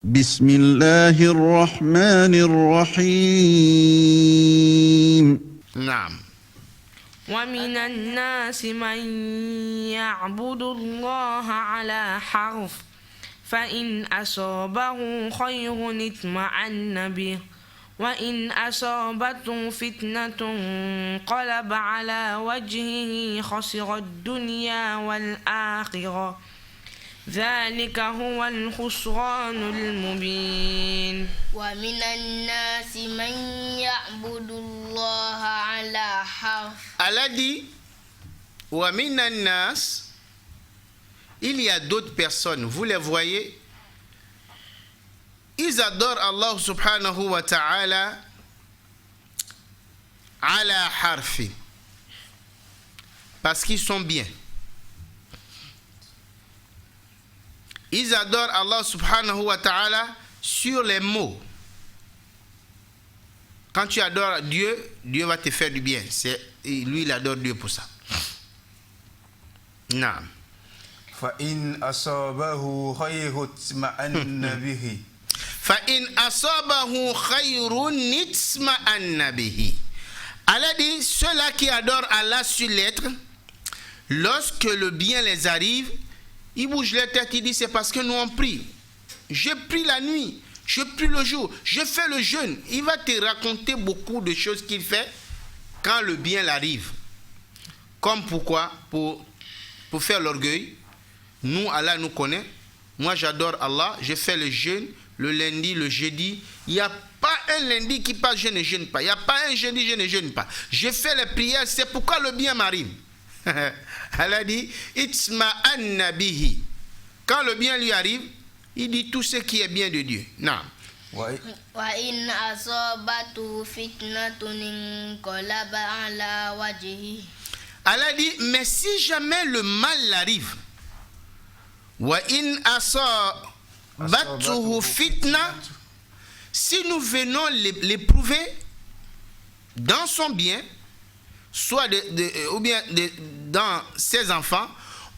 بسم الله الرحمن الرحيم نعم. ومن الناس من يعبد الله على حرف فإن أصابه خير اطمأن به وإن أصابته فتنة انقلب على وجهه خسر الدنيا والآخرة ذلك هو الخسران المبين. ومن الناس من يعبد الله على حرف. Allah dit wa minan nas, il y a d'autres personnes, vous les voyez, ils adorent Allah subhanahu wa ta'ala ala harfi, parce qu'ils sont bien. Ils adorent Allah subhanahu wa ta'ala sur les mots. Quand tu adores Dieu, Dieu va te faire du bien. Lui, il adore Dieu pour ça. Naam. فإن أصابه خير اطمأن به. فإن أصابه خير اطمأن به. Allah dit, ceux-là qui adorent Allah sur l'être, lorsque le bien les arrive, ils bougent la tête, ils disent c'est parce que nous on prie. Je prie la nuit, je prie le jour, je fais le jeûne. Il va te raconter beaucoup de choses qu'il fait quand le bien l'arrive. Comme pourquoi? Pour faire l'orgueil. Nous, Allah nous connaît. Moi, j'adore Allah. Je fais le jeûne le lundi, le jeudi. Il n'y a pas un lundi qui passe, je ne jeûne pas. Il n'y a pas un jeudi, je ne jeûne pas. Je fais les prières, c'est pourquoi le bien m'arrive. Allah dit Itzma'anna bihi. Quand le bien lui arrive, il dit tout ce qui est bien de Dieu. Non. وإن أصابته فتنة انقلب على وجهه. Allah dit mais si jamais le mal l'arrive, wa in asabatuhu fitna, si nous venons l'éprouver dans son bien, soit ou bien dans ses enfants,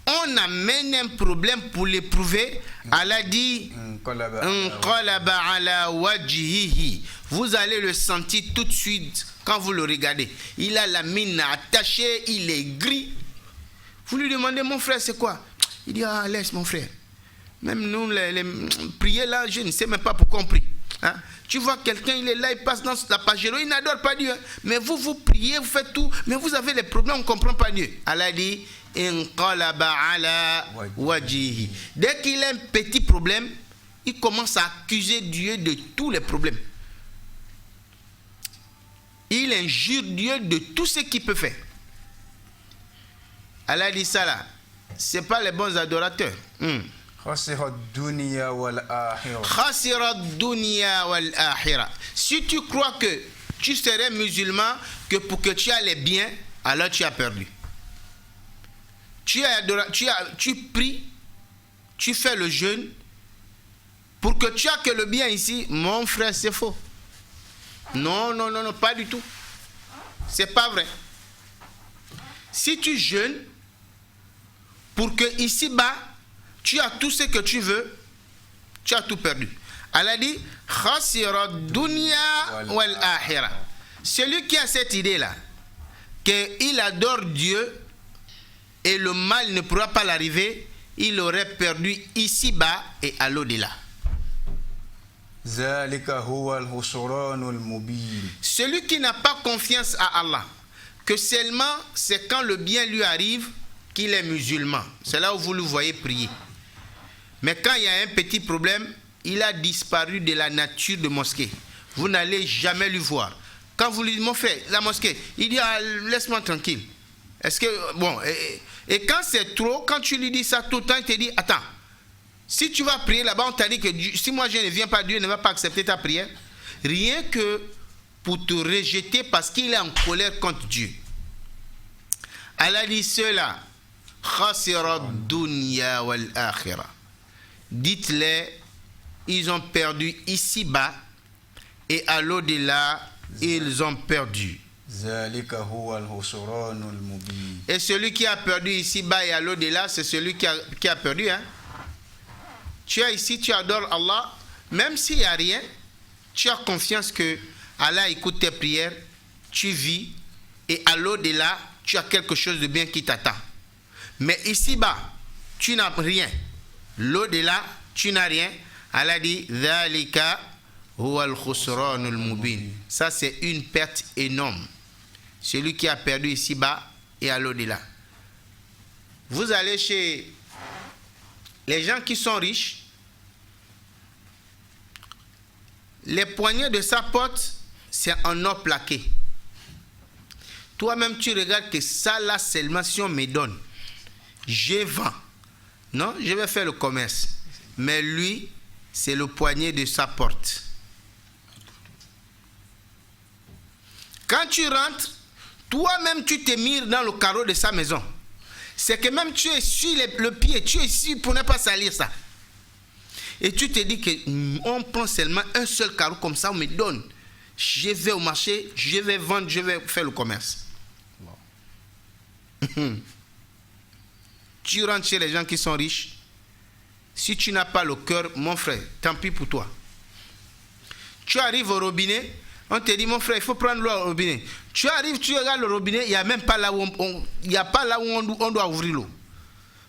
on amène un problème pour l'éprouver. Allah dit Inqalaba ala wajhihi. Vous allez le sentir tout de suite quand vous le regardez. Il a la mine attachée, il est gris. Vous lui demandez mon frère c'est quoi? Il dit ah laisse mon frère. Même nous les prier là, je ne sais même pas pourquoi on prie. Hein? Tu vois quelqu'un, il est là, il passe dans la pagero, il n'adore pas Dieu. Hein? Mais vous priez, vous faites tout, mais vous avez les problèmes, on ne comprend pas Dieu. Allah dit Inqalaba ala wajhihi. Dès qu'il a un petit problème, il commence à accuser Dieu de tous les problèmes. Il injure Dieu de tout ce qu'il peut faire. Allah dit ça là, ce n'est pas les bons adorateurs. خسر الدنيا والآخرة. خسر الدنيا والآخرة. Si tu crois que tu serais musulman, que pour que tu aies les biens, alors tu as perdu. Tu pries, tu fais le jeûne, pour que tu aies que le bien ici, mon frère, c'est faux. Non, non, non, non, pas du tout. C'est pas vrai. Si tu jeûnes, pour que ici-bas, tu as tout ce que tu veux, tu as tout perdu. Allah dit khasira dunya wal akhirah. Celui qui a cette idée-là, qu'il adore Dieu et le mal ne pourra pas l'arriver, il aurait perdu ici-bas et à l'au-delà. ذلك هو الخسران المبين. Celui qui n'a pas confiance à Allah, que seulement c'est quand le bien lui arrive qu'il est musulman. C'est là où vous le voyez prier. Mais quand il y a un petit problème, il a disparu de la nature de mosquée. Vous n'allez jamais lui voir. Quand vous lui dites, mon frère, la mosquée, il dit, ah, laisse-moi tranquille. Est-ce que, bon, et quand c'est trop, quand tu lui dis ça tout le temps, il te dit, attends, si tu vas prier là-bas, on t'a dit que si moi je ne viens pas, Dieu ne va pas accepter ta prière. Rien que pour te rejeter parce qu'il est en colère contre Dieu. Allah dit cela, khasira dunya wal akhirah. Dites-les, ils ont perdu ici-bas et à l'au-delà, ils ont perdu. Et celui qui a perdu ici-bas et à l'au-delà, c'est celui qui a perdu. Hein? Tu es ici, tu adores Allah, même s'il n'y a rien, tu as confiance que Allah écoute tes prières, tu vis, et à l'au-delà, tu as quelque chose de bien qui t'attend. Mais ici-bas, tu n'as rien. L'au-delà, tu n'as rien. Allah dit, Dhalika huwa al-khusranul mubin. Ça, c'est une perte énorme. Celui qui a perdu ici-bas et à l'au-delà. Vous allez chez les gens qui sont riches, les poignées de sa porte, c'est en or plaqué. Toi-même, tu regardes que ça, là, seulement si on me donne, je vends. Non, je vais faire le commerce. Mais lui, c'est le poignet de sa porte. Quand tu rentres, toi-même, tu te mires dans le carreau de sa maison. C'est que même tu es sur le pied, tu es ici pour ne pas salir ça. Et tu te dis qu'on prend seulement un seul carreau comme ça, on me donne. Je vais au marché, je vais vendre, je vais faire le commerce. Tu rentres chez les gens qui sont riches. Si tu n'as pas le cœur, mon frère, tant pis pour toi. Tu arrives au robinet, on te dit, mon frère, il faut prendre l'eau au robinet. Tu arrives, tu regardes le robinet, il n'y a même pas là où on doit ouvrir l'eau.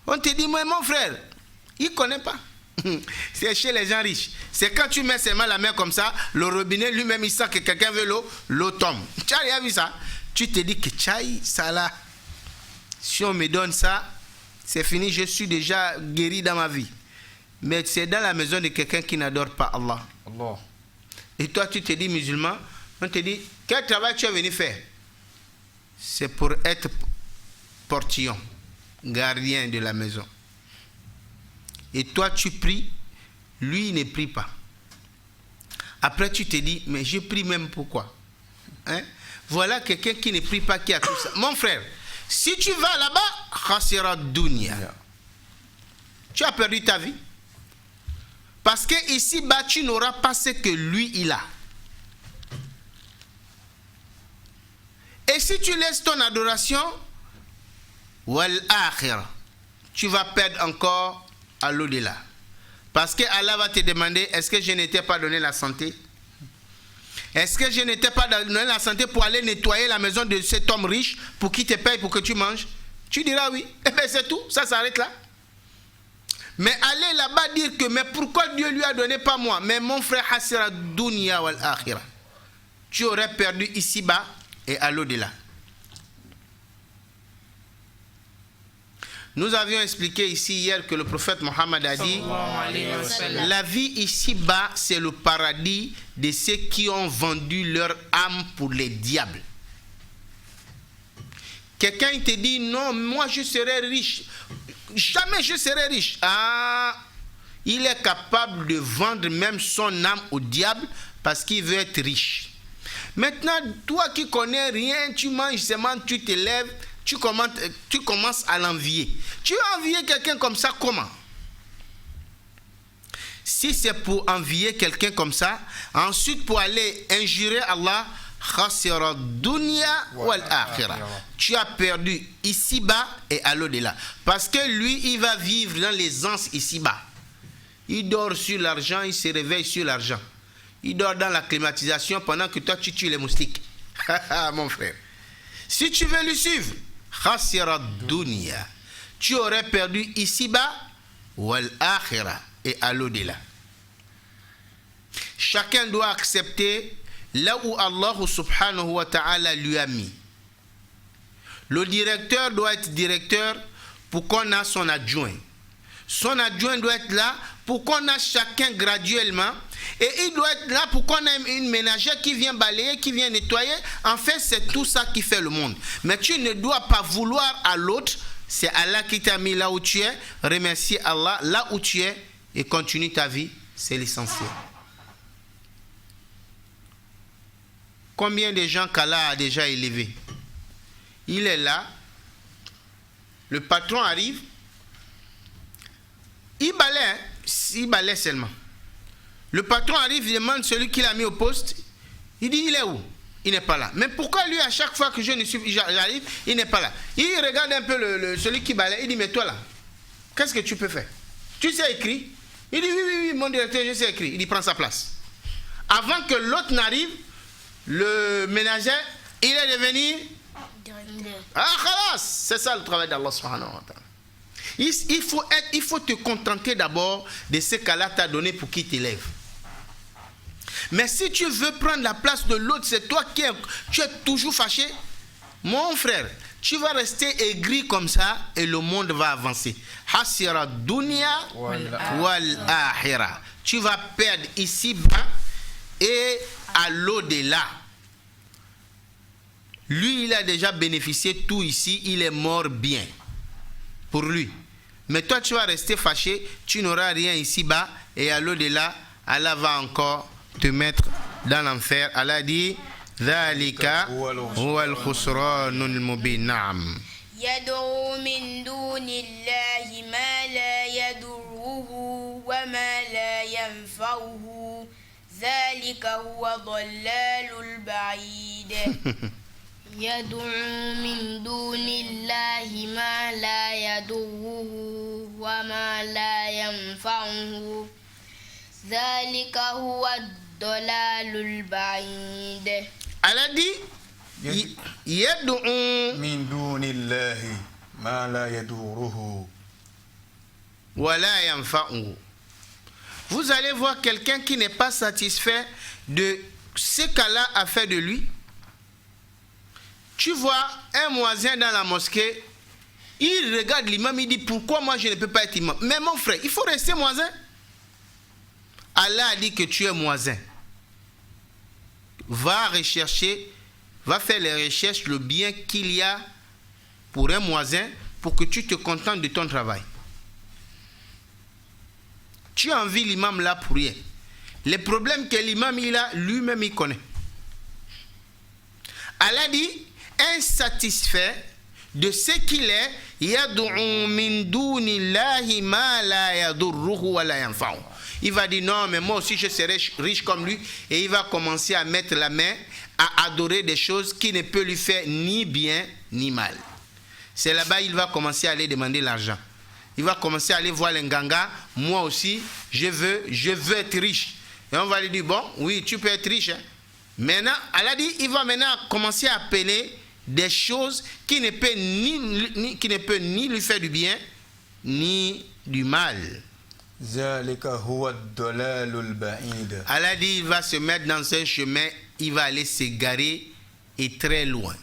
On te dit, mais mon frère, il ne connaît pas. C'est chez les gens riches. C'est quand tu mets seulement la main comme ça, le robinet lui-même, il sent que quelqu'un veut l'eau, l'eau tombe. Tu n'as rien vu ça? Tu te dis que tchaï, ça là, si on me donne ça, c'est fini, je suis déjà guéri dans ma vie. Mais c'est dans la maison de quelqu'un qui n'adore pas Allah. Allah. Et toi, tu te dis musulman, on te dit, quel travail tu es venu faire? C'est pour être portillon, gardien de la maison. Et toi, tu pries, lui, il ne prie pas. Après, tu te dis, mais je prie même pourquoi? Hein? Voilà quelqu'un qui ne prie pas, qui a tout ça. Mon frère, si tu vas là-bas, khasira dunya. Tu as perdu ta vie. Parce que ici-bas, tu n'auras pas ce que lui, il a. Et si tu laisses ton adoration, wal akhirah, tu vas perdre encore à l'au-delà. Parce que Allah va te demander, est-ce que je ne t'ai pas donné la santé? Est-ce que je ne t'ai pas donné la santé pour aller nettoyer la maison de cet homme riche pour qu'il te paye pour que tu manges? Tu diras oui. Et bien c'est tout, ça s'arrête là. Mais aller là-bas dire que, mais pourquoi Dieu lui a donné pas moi? Mais mon frère, hasira dunya wal akhirah. Tu aurais perdu ici-bas et à l'au-delà. Nous avions expliqué ici hier que le prophète Mohammed a dit, la vie ici-bas, c'est le paradis de ceux qui ont vendu leur âme pour les diables. Quelqu'un te dit, non, moi je serai riche. Jamais je serai riche. Ah, il est capable de vendre même son âme au diable parce qu'il veut être riche. Maintenant, toi qui connais rien, tu manges seulement, tu te lèves, tu commences à l'envier. Tu vas envier quelqu'un comme ça, comment? Si c'est pour envier quelqu'un comme ça, ensuite pour aller injurer Allah, khasira dunya wal akhirah. Tu as perdu ici-bas et à l'au-delà. Parce que lui, il va vivre dans l'aisance ici-bas. Il dort sur l'argent, il se réveille sur l'argent. Il dort dans la climatisation pendant que toi, tu tues les moustiques. Mon frère. Si tu veux lui suivre, khasira dunya, tu aurais perdu ici-bas wal akhirah et à l'au-delà. Chacun doit accepter là où Allah subhanahu wa ta'ala lui a mis. Le directeur doit être directeur pour qu'on ait son adjoint. Son adjoint doit être là pour qu'on ait chacun graduellement. Et il doit être là pour qu'on ait une ménagère qui vient balayer, qui vient nettoyer. En fait, c'est tout ça qui fait le monde. Mais tu ne dois pas vouloir à l'autre. C'est Allah qui t'a mis là où tu es. Remercie Allah là où tu es et continue ta vie. C'est l'essentiel. Combien de gens qu'Allah a déjà élevés? Il est là, le patron arrive, il balaie seulement. Le patron arrive, il demande celui qui l'a mis au poste, il dit il est où? Il n'est pas là. Mais pourquoi lui à chaque fois que j'arrive, il n'est pas là? Il regarde un peu celui qui balaie, il dit mais toi là, qu'est-ce que tu peux faire? Tu sais écrire? Il dit oui, mon directeur, je sais écrire. Il dit prends sa place. Avant que l'autre n'arrive, le ménagère, il est devenu... Ah, khalas. C'est ça le travail d'Allah subhanahu wa ta'ala. Il faut te contenter d'abord de ce qu'Allah t'a donné pour qu'il t'élève. Mais si tu veux prendre la place de l'autre, c'est toi tu es toujours fâché. Mon frère, tu vas rester aigri comme ça et le monde va avancer. Hasira dunya wal akhirah. Tu vas perdre ici-bas et à l'au-delà. Lui, il a déjà bénéficié tout ici, il est mort bien pour lui. Mais toi, tu vas rester fâché, tu n'auras rien ici-bas et à l'au-delà, Allah va encore te mettre dans l'enfer. Allah dit ذلك هو الخسران المبين. نعم. يدعو من دون الله ما لا يضره وما لا ينفعه ذلك هو ضلال البعيد. يدعو من دون الله ما لا يضره وما لا ينفعه ذلك هو الضلال البعيد. Allah dit yad'u min dunillahi ma la yaduruhu wa la yanfa'uhu. Vous allez voir quelqu'un qui n'est pas satisfait de ce qu'Allah a fait de lui. Tu vois un voisin dans la mosquée, il regarde l'imam, il dit pourquoi moi je ne peux pas être imam. Mais mon frère, il faut rester voisin. Allah a dit que tu es voisin. Va rechercher, va faire les recherches, le bien qu'il y a pour un voisin, pour que tu te contentes de ton travail. Tu as envie l'imam là pour rien. Les problèmes que l'imam il a, lui-même il connaît. Allah dit, insatisfait de ce qu'il est, yad'u min dunillahi ma la yadurruhu wa la yanfa'u. Il va dire non, mais moi aussi je serai riche comme lui. Et il va commencer à mettre la main, à adorer des choses qui ne peuvent lui faire ni bien ni mal. C'est là-bas il va commencer à aller demander l'argent. Il va commencer à aller voir les nganga. Moi aussi, je veux être riche. Et on va lui dire, bon, oui, tu peux être riche. Hein. Maintenant, elle a dit, il va maintenant commencer à appeler des choses qui ne peuvent ni lui faire du bien, ni du mal. Elle a dit, il va se mettre dans un chemin, il va aller s'égarer et très loin.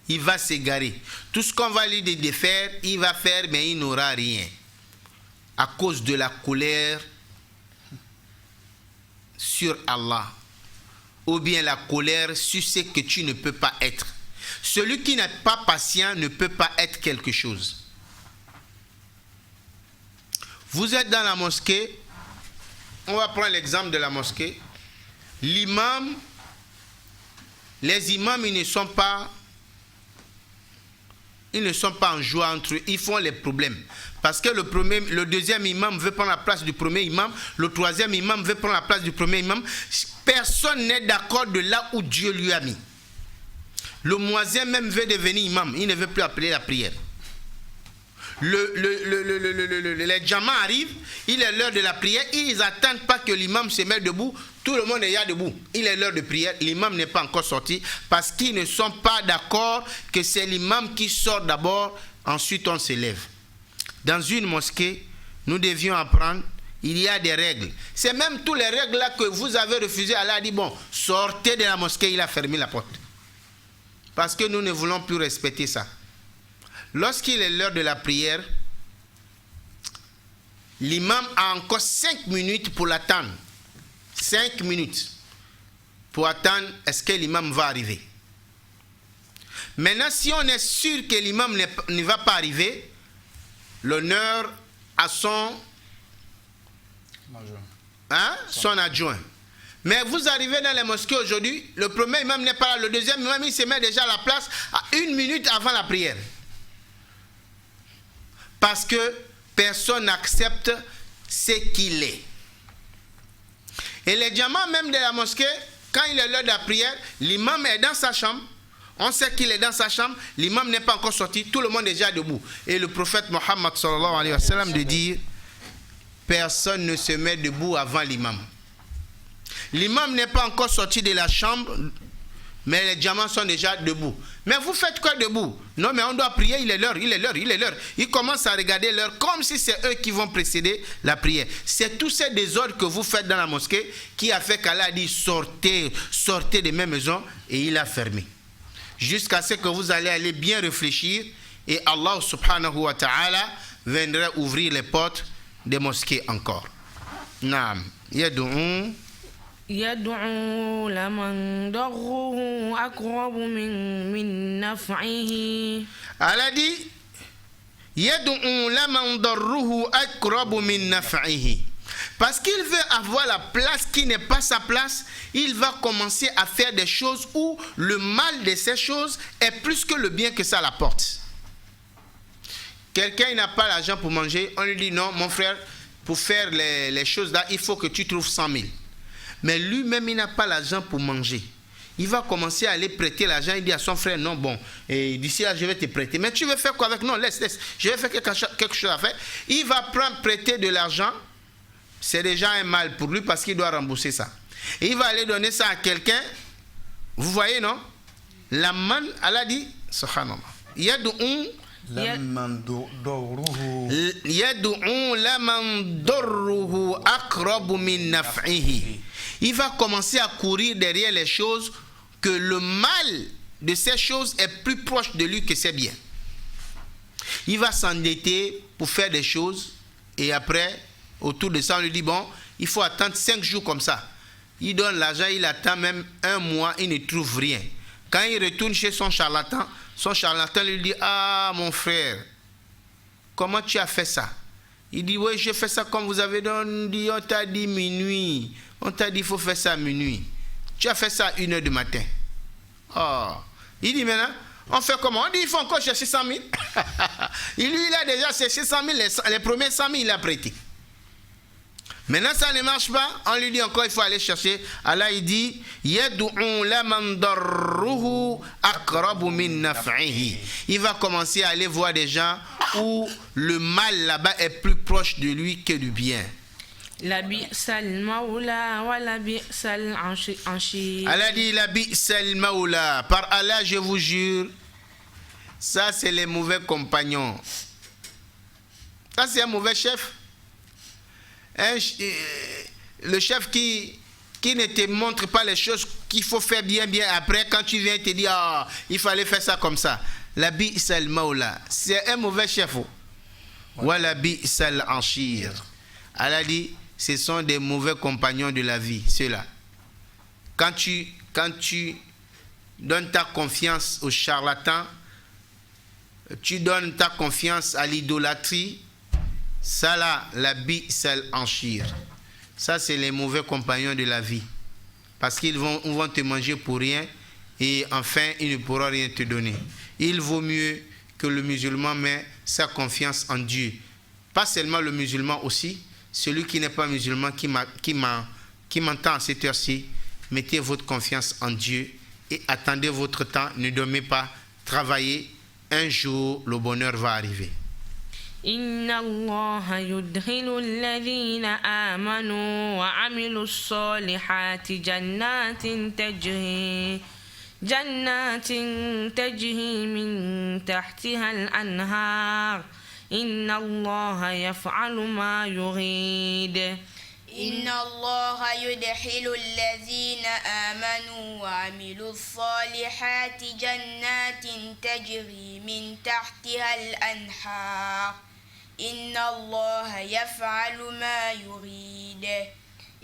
Il va s'égarer. Tout ce qu'on va lui défaire, il va faire, mais il n'aura rien. À cause de la colère sur Allah. Ou bien la colère sur ce que tu ne peux pas être. Celui qui n'est pas patient ne peut pas être quelque chose. Vous êtes dans la mosquée. On va prendre l'exemple de la mosquée. L'imam, les imams, ils ne sont pas en joie entre eux, ils font les problèmes. Parce que le deuxième imam veut prendre la place du premier imam, le troisième imam veut prendre la place du premier imam. Personne n'est d'accord de là où Dieu lui a mis. Le muazzin même veut devenir imam, il ne veut plus appeler la prière. Les djammas arrivent, il est l'heure de la prière, ils n'attendent pas que l'imam se mette debout, tout le monde est là debout. Il est l'heure de prière, l'imam n'est pas encore sorti parce qu'ils ne sont pas d'accord que c'est l'imam qui sort d'abord, ensuite on se lève. Dans une mosquée, nous devions apprendre, il y a des règles. C'est même toutes les règles là que vous avez refusées. Allah a dit bon, sortez de la mosquée, il a fermé la porte. Parce que nous ne voulons plus respecter ça. Lorsqu'il est l'heure de la prière, l'imam a encore 5 minutes pour l'attendre. 5 minutes pour attendre est-ce que l'imam va arriver. Maintenant, si on est sûr que l'imam ne va pas arriver, l'honneur à son adjoint. Mais vous arrivez dans les mosquées aujourd'hui, le premier imam n'est pas là, le deuxième imam il se met déjà à la place à 1 minute avant la prière. Parce que personne n'accepte ce qu'il est. Et les diamants même de la mosquée, quand il est l'heure de la prière, l'imam est dans sa chambre. On sait qu'il est dans sa chambre, l'imam n'est pas encore sorti, tout le monde est déjà debout. Et le prophète Mohammed sallallahu alayhi wa sallam de dire, personne ne se met debout avant l'imam. L'imam n'est pas encore sorti de la chambre, mais les diamants sont déjà debout. Mais vous faites quoi debout? Non, mais on doit prier, il est l'heure. Ils commencent à regarder l'heure comme si c'est eux qui vont précéder la prière. C'est tous ces désordres que vous faites dans la mosquée qui a fait qu'Allah a dit sortez de mes maisons, et il a fermé. Jusqu'à ce que vous allez aller bien réfléchir, et Allah subhanahu wa ta'ala viendra ouvrir les portes des mosquées encore. Naam. يدعو لمن ضره أقرب من نفعه. Elle a dit يدعو لمن ضره أقرب من نفعه. Parce qu'il veut avoir la place qui n'est pas sa place, il va commencer à faire des choses où le mal de ces choses est plus que le bien que ça l'apporte. Quelqu'un n'a pas l'argent pour manger, on lui dit non, mon frère, pour faire les choses là, il faut que tu trouves 100 000. Mais lui-même, il n'a pas l'argent pour manger. Il va commencer à aller prêter l'argent. Il dit à son frère, non, bon, et d'ici là, je vais te prêter. Mais tu veux faire quoi avec? Non, laisse. Je vais faire quelque chose à faire. Il va prêter de l'argent. C'est déjà un mal pour lui parce qu'il doit rembourser ça. Et il va aller donner ça à quelqu'un. Vous voyez, non? La man, Allah dit, subhanallah. لمن ضره يدعو لمن ضره أقرب من نفعه. Il va commencer à courir derrière les choses que le mal de ces choses est plus proche de lui que ses biens. Il va s'endetter pour faire des choses et après, autour de ça, on lui dit bon, il faut attendre 5 jours comme ça. Il donne l'argent, il attend même 1 mois, il ne trouve rien. Quand il retourne chez son charlatan lui dit ah mon frère, comment tu as fait ça? Il dit oui, j'ai fait ça comme vous avez dit, on t'a dit minuit, on t'a dit il faut faire ça à minuit. Tu as fait ça à 1h du matin. Oh. Il dit maintenant, on fait comment? On dit il faut encore chercher 100 000. Il a déjà cherché 100 000, les premiers 100 000 il a prêté. Maintenant ça ne marche pas, on lui dit encore il faut aller chercher. Allah il dit yad'u laman darruhu aqrabu min naf'ihi. Il va commencer à aller voir des gens où le mal là-bas est plus proche de lui que du bien. La bi'sal maula wa la bi'sal anshir. Allah dit la bi'sal maula. Par Allah je vous jure, ça c'est les mauvais compagnons. Ça c'est un mauvais chef. Le chef qui ne te montre pas les choses qu'il faut faire bien après, quand tu viens il te dit ah, il fallait faire ça comme ça. La bi'sal maula, c'est un mauvais chef. Wa la bi'sal anshir. Allah dit ce sont des mauvais compagnons de la vie, ceux-là. Quand tu donnes ta confiance au charlatan, tu donnes ta confiance à l'idolâtrie, ça là, la bi'sal anshir. Ça c'est les mauvais compagnons de la vie. Parce qu'ils vont te manger pour rien et enfin ils ne pourront rien te donner. Il vaut mieux que le musulman mette sa confiance en Dieu. Pas seulement le musulman aussi, celui qui n'est pas musulman, qui m'entend à cette heure-ci, mettez votre confiance en Dieu et attendez votre temps, ne dormez pas, travaillez. Un jour, le bonheur va arriver. Inna Allah yudkhilu alladhina amanu wa amilu s-salihati jannatin tajri min tahtiha al-anhar. Inna Allah yaf'alu ma yurid. إن الله يدخل الذين آمنوا وعملوا الصالحات جنات تجري من تحتها الأنهار إن الله يفعل ما يريد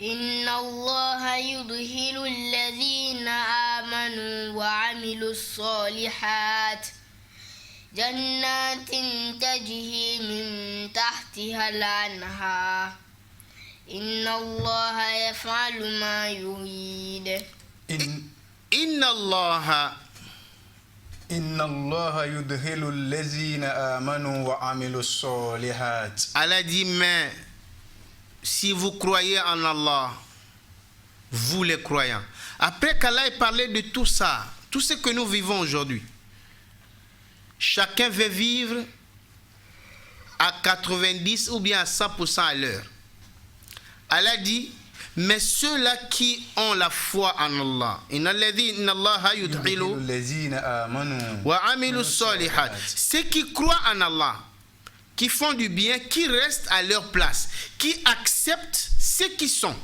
إن الله يدخل الذين آمنوا وعملوا الصالحات جنات تجري من تحتها الأنهار إن الله يفعل ما يريد إن الله يدخل الذين آمنوا وعملوا الصالحات. Allah dit mais si vous croyez en Allah, vous les croyants. Après qu'Allah ait parlé de tout ça, tout ce que nous vivons aujourd'hui, chacun veut vivre à 90 ou bien à 100% à l'heure. Allah dit, mais ceux-là qui ont la foi en Allah, ceux qui croient en Allah, qui font du bien, qui restent à leur place, qui acceptent ce qu'ils sont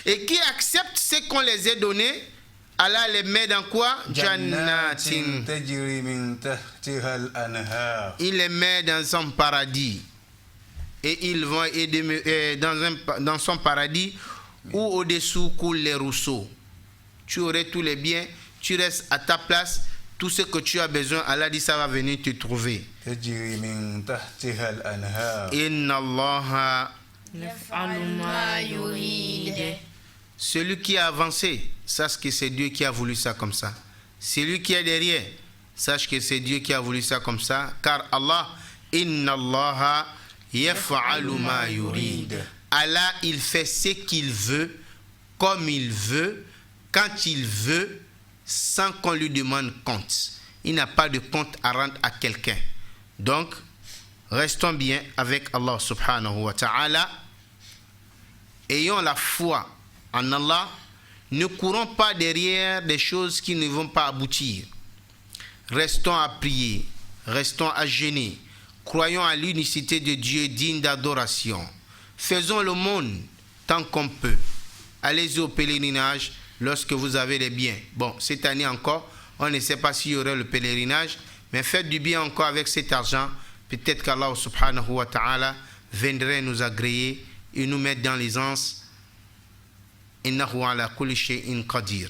et qui acceptent ce qu'on les a donné, Allah les met dans quoi? Jannatin. Il les met dans son paradis. Et ils vont dans son paradis où au-dessous coulent les ruisseaux. Tu aurais tous les biens, tu restes à ta place, tout ce que tu as besoin, Allah dit ça va venir te trouver. Inna Allah يفعل ما يريد. Celui qui a avancé, sache que c'est Dieu qui a voulu ça comme ça. Celui qui est derrière, sache que c'est Dieu qui a voulu ça comme ça. Car Allah, Inna Allah yaf'alu ma yurid. Allah, il fait ce qu'il veut, comme il veut, quand il veut, sans qu'on lui demande compte. Il n'a pas de compte à rendre à quelqu'un. Donc, restons bien avec Allah subhanahu wa ta'ala. Ayons la foi en Allah. Ne courons pas derrière des choses qui ne vont pas aboutir. Restons à prier, restons à jeûner. Croyons à l'unicité de Dieu digne d'adoration. Faisons le monde tant qu'on peut. Allez-y au pèlerinage lorsque vous avez les biens. Bon, cette année encore, on ne sait pas s'il y aurait le pèlerinage, mais faites du bien encore avec cet argent. Peut-être qu'Allah subhanahu wa ta'ala viendrait nous agréer et nous mettre dans l'aisance. Innahu ala kulli shay'in qadir.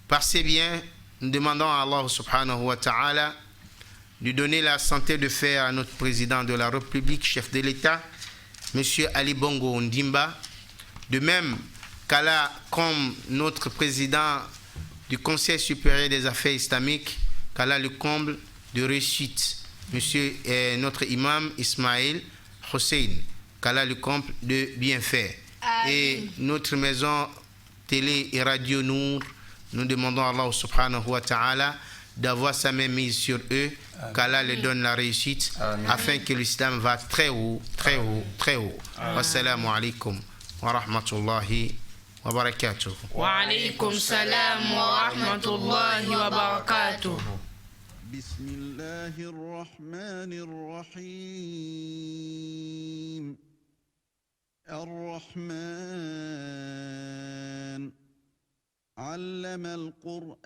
Par ces biens, nous demandons à Allah subhanahu wa ta'ala de donner la santé de fer à notre président de la République, chef de l'État, M. Ali Bongo Ondimba. De même qu'Allah, comme notre président du Conseil supérieur des affaires islamiques, qu'Allah le comble de réussite. Monsieur notre imam Ismaël Hussein, qu'Allah le comble de bienfaits. Et notre maison télé et radio Nour, nous demandons à Allah subhanahu wa ta'ala d'avoir sa main mise sur eux, qu'Allah leur donne la réussite, afin que l'islam va très haut, très haut, très haut. Wassalamu alaikum wa rahmatullahi wa barakatuh. Wa alaykum salam wa rahmatullahi wa barakatuh. بسم الله الرحمن الرحيم الرحمن علم القرآن